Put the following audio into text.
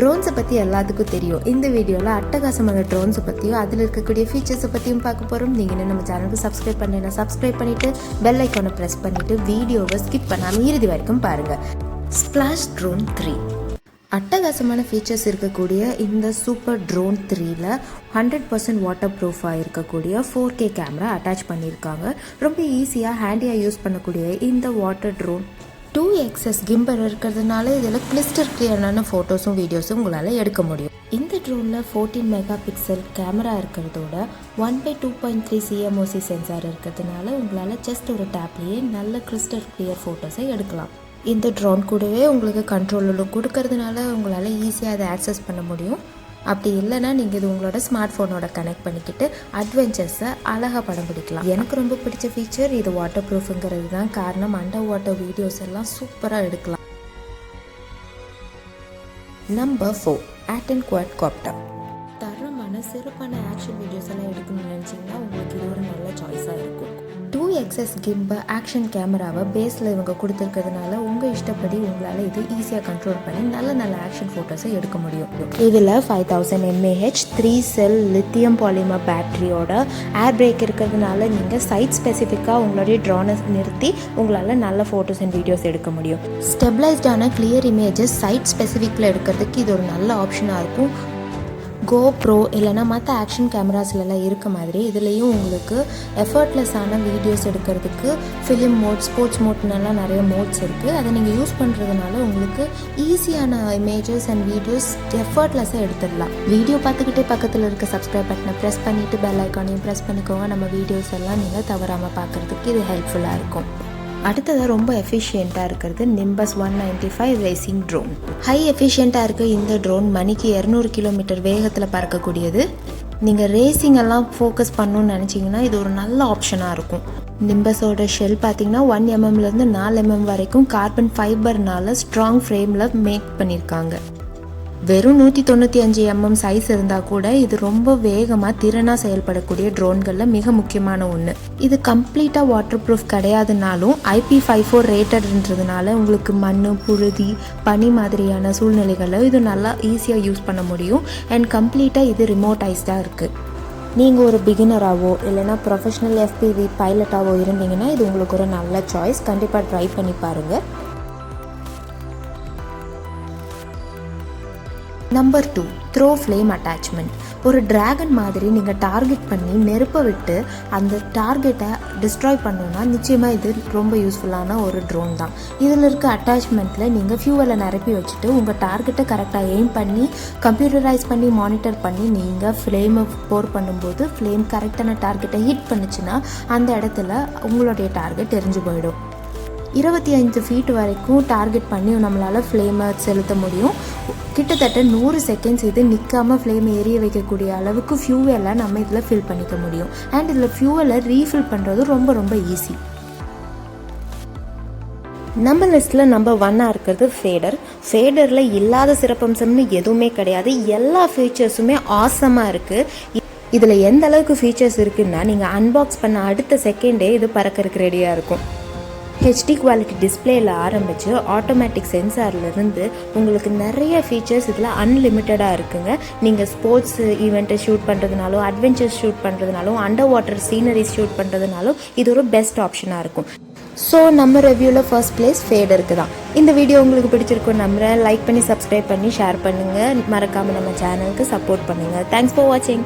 ட்ரோன்ஸை பற்றி எல்லாத்துக்கும் தெரியும். இந்த வீடியோவில் அட்டகாசமான ட்ரோன்ஸை பற்றியும் அதில் இருக்கக்கூடிய ஃபீச்சர்ஸை பற்றியும் பார்க்க போகிறோம். நீங்கள் இன்னும் நம்ம சேனலுக்கு சப்ஸ்கிரைப் பண்ணலைன்னா சப்ஸ்கிரைப் பண்ணிவிட்டு பெல் ஐக்கானை ப்ரெஸ் பண்ணிவிட்டு வீடியோவை ஸ்கிப் பண்ணாமல் இறுதி வரைக்கும் பாருங்கள். ஸ்ப்ளாஷ் ட்ரோன் 3 அட்டகாசமான ஃபீச்சர்ஸ் இருக்கக்கூடிய இந்த சூப்பர் ட்ரோன் 3ல் 100% வாட்டர் ப்ரூஃபாக இருக்கக்கூடிய 4K கேமரா அட்டாச் பண்ணியிருக்காங்க. ரொம்ப ஈஸியாக ஹேண்டியாக யூஸ் பண்ணக்கூடிய இந்த வாட்டர் ட்ரோன் 2XS கிம்பர் இருக்கிறதுனால இதில் கிளிஸ்டர் கிளியரான ஃபோட்டோஸும் வீடியோஸும் உங்களால் எடுக்க முடியும். இந்த ட்ரோனில் 14 மெகா பிக்சல் கேமரா இருக்கிறதோட 1/2.3 CMOS சென்சார் இருக்கிறதுனால உங்களால் ஜஸ்ட் ஒரு டேப்லேயே நல்ல கிறிஸ்டல் கிளியர் ஃபோட்டோஸை எடுக்கலாம். இந்த ட்ரோன் கூடவே உங்களுக்கு கண்ட்ரோலும் கொடுக்கறதுனால உங்களால் ஈஸியாக அதை ஆக்சஸ் பண்ண முடியும். அப்படி இல்லைன்னா நீங்கள் இது உங்களோட ஸ்மார்ட் ஃபோனோட கனெக்ட் பண்ணிக்கிட்டு அட்வென்ச்சர்ஸை அழகாக படம் பிடிக்கலாம். எனக்கு ரொம்ப பிடிச்ச ஃபீச்சர் இது வாட்டர் ப்ரூஃபுங்கிறது தான் காரணம். அண்டர் வாட்டர் வீடியோஸ் எல்லாம் சூப்பராக எடுக்கலாம். Number 4 ஆட்டன் quadcopter. தரமான சிறப்பான ஆக்ஷன் வீடியோஸ் எல்லாம் எடுக்கணும்னு நினச்சிங்கன்னா உங்களுக்கு இது ஒரு நல்ல சாய்ஸாக இருக்கும். 2XS கிம்பர் ஆக்ஷன் கேமராவை பேஸில் இவங்க கொடுத்துருக்கிறதுனால உங்கள் இஷ்டப்படி உங்களால் இது ஈஸியாக கண்ட்ரோல் பண்ணி நல்ல ஆக்ஷன் ஃபோட்டோஸை எடுக்க முடியும். இதில் 5000 mAh 3 செல் லித்தியம் பாலிமர் பேட்டரியோட ஏர் பிரேக் இருக்கிறதுனால நீங்கள் சைட் ஸ்பெசிஃபிக்காக உங்களுடைய ட்ரோனை நிறுத்தி உங்களால் நல்ல ஃபோட்டோஸ் அண்ட் வீடியோஸ் எடுக்க முடியும். ஸ்டெபிளைஸ்டான கிளியர் இமேஜஸ் சைட் ஸ்பெசிஃபிக்கில் எடுக்கிறதுக்கு இது ஒரு நல்ல ஆப்ஷனாக இருக்கும். கோப்ரோ இல்லைனா மற்ற ஆக்ஷன் கேமராஸ்லாம் இருக்க மாதிரி இதுலேயும் உங்களுக்கு எஃபர்ட்லெஸ்ஸான வீடியோஸ் எடுக்கிறதுக்கு ஃபிலிம் மோட், ஸ்போர்ட்ஸ் மோட்னெல்லாம் நிறைய மோட்ஸ் இருக்குது. அதை நீங்கள் யூஸ் பண்ணுறதுனால உங்களுக்கு ஈஸியான இமேஜஸ் அண்ட் வீடியோஸ் எஃபர்ட்லெஸ்ஸாக எடுத்துடலாம். வீடியோ பார்த்துக்கிட்டே பக்கத்தில் இருக்க சப்ஸ்கிரைப் பட்டனை ப்ரெஸ் பண்ணிவிட்டு பெல் ஐக்கானையும் ப்ரெஸ் பண்ணிக்கோங்க. நம்ம வீடியோஸ் எல்லாம் நீங்கள் தவறாமல் பார்க்குறதுக்கு இது ஹெல்ப்ஃபுல்லாக இருக்கும். அடுத்ததாக ரொம்ப எஃபிஷியண்ட்டாக இருக்கிறது நிம்பஸ் 195 ரேசிங் ட்ரோன். ஹை எஃபிஷியண்ட்டாக இருக்க இந்த ட்ரோன் மணிக்கு 200 கிலோமீட்டர் வேகத்தில் பறக்கக்கூடியது. நீங்கள் ரேசிங் எல்லாம் ஃபோக்கஸ் பண்ணணும்னு நினச்சிங்கன்னா இது ஒரு நல்ல ஆப்ஷனாக இருக்கும். நிம்பஸோட ஷெல் பார்த்தீங்கன்னா 1 mmலேருந்து 4 mm வரைக்கும் கார்பன் ஃபைபர்னால ஸ்ட்ராங் ஃப்ரேமில் மேக் பண்ணியிருக்காங்க. வெறும் 195 mm சைஸ் இருந்தால் கூட இது ரொம்ப வேகமாக திறனாக செயல்படக்கூடிய ட்ரோன்களில் மிக முக்கியமான ஒன்று. இது கம்ப்ளீட்டாக வாட்டர் ப்ரூஃப் கிடையாதுனாலும் IP54 ரேட்டட்ன்றதுனால உங்களுக்கு மண், புழுதி, பனி மாதிரியான சூழ்நிலைகளில் இது நல்லா ஈஸியாக யூஸ் பண்ண முடியும். அண்ட் கம்ப்ளீட்டாக இது ரிமோட்டைஸ்டாக இருக்குது. நீங்கள் ஒரு பிகினராகவோ இல்லைனா ப்ரொஃபஷ்னல் FPV பைலட்டாகவோ இருந்தீங்கன்னா இது உங்களுக்கு ஒரு நல்ல சாய்ஸ். கண்டிப்பாக ட்ரை பண்ணி பாருங்கள். Number 2 throw flame attachment. ஒரு டிராகன் மாதிரி நீங்கள் டார்கெட் பண்ணி நெருப்பை விட்டு அந்த டார்கெட்டை டிஸ்ட்ராய் பண்ணோன்னா நிச்சயமாக இது ரொம்ப யூஸ்ஃபுல்லான ஒரு ட்ரோன் தான். இதில் இருக்க அட்டாச்மெண்ட்டில் நீங்கள் ஃபியூவலை நிரப்பி வச்சுட்டு உங்கள் டார்கெட்டை கரெக்டாக எய்ம் பண்ணி கம்ப்யூட்டரைஸ் பண்ணி மானிட்டர் பண்ணி நீங்கள் ஃப்ளேமை போர் பண்ணும்போது ஃப்ளேம் கரெக்டான டார்கெட்டை ஹிட் பண்ணுச்சுன்னா அந்த இடத்துல உங்களுடைய டார்கெட் எரிஞ்சு போயிடும். 25 ஃபீட் வரைக்கும் டார்கெட் பண்ணி நம்மளால் ஃப்ளேமை செலுத்த முடியும். கிட்டத்தட்ட 100 செகண்ட்ஸ் இது நிற்காமல் ஃப்ளேமை எரிய வைக்கக்கூடிய அளவுக்கு ஃபியூவலை நம்ம இதில் ஃபில் பண்ணிக்க முடியும். அண்ட் இதில் ஃபியூவலை ரீஃபில் பண்ணுறது ரொம்ப ஈஸி. நம்ம லிஸ்ட்டில் நம்பர் 1 இருக்கிறது ஃபேடர். ஃபேடரில் இல்லாத சிறப்பம்சம்னு எதுவுமே கிடையாது. எல்லா ஃபீச்சர்ஸுமே ஆசமாக இருக்குது. இதில் எந்த அளவுக்கு ஃபீச்சர்ஸ் இருக்குன்னா நீங்கள் அன்பாக்ஸ் பண்ண அடுத்த செகண்டே இது பறக்கிறதுக்கு ரெடியாக இருக்கும். HD குவாலிட்டி டிஸ்பிளேயில் ஆரம்பித்து ஆட்டோமேட்டிக் சென்சார்லேருந்து உங்களுக்கு நிறைய ஃபீச்சர்ஸ் இதில் அன்லிமிட்டடாக இருக்குங்க. நீங்கள் ஸ்போர்ட்ஸ் ஈவெண்ட்டை ஷூட் பண்ணுறதுனாலும், அட்வென்ச்சர்ஸ் ஷூட் பண்ணுறதுனாலும், அண்டர் வாட்டர் சீனரிஸ் ஷூட் பண்ணுறதுனாலும் இது ஒரு பெஸ்ட் ஆப்ஷனாக இருக்கும். ஸோ நம்ம ரிவ்யூவில் ஃபர்ஸ்ட் பிளேஸ் ஃபேடருக்கு தான். இந்த வீடியோ உங்களுக்கு பிடிச்சிருக்கும் நம்புகிறேன். லைக் பண்ணி சப்ஸ்கிரைப் பண்ணி ஷேர் பண்ணுங்கள். மறக்காமல் நம்ம சேனலுக்கு சப்போர்ட் பண்ணுங்கள். தேங்க்ஸ் ஃபார் வாட்சிங்.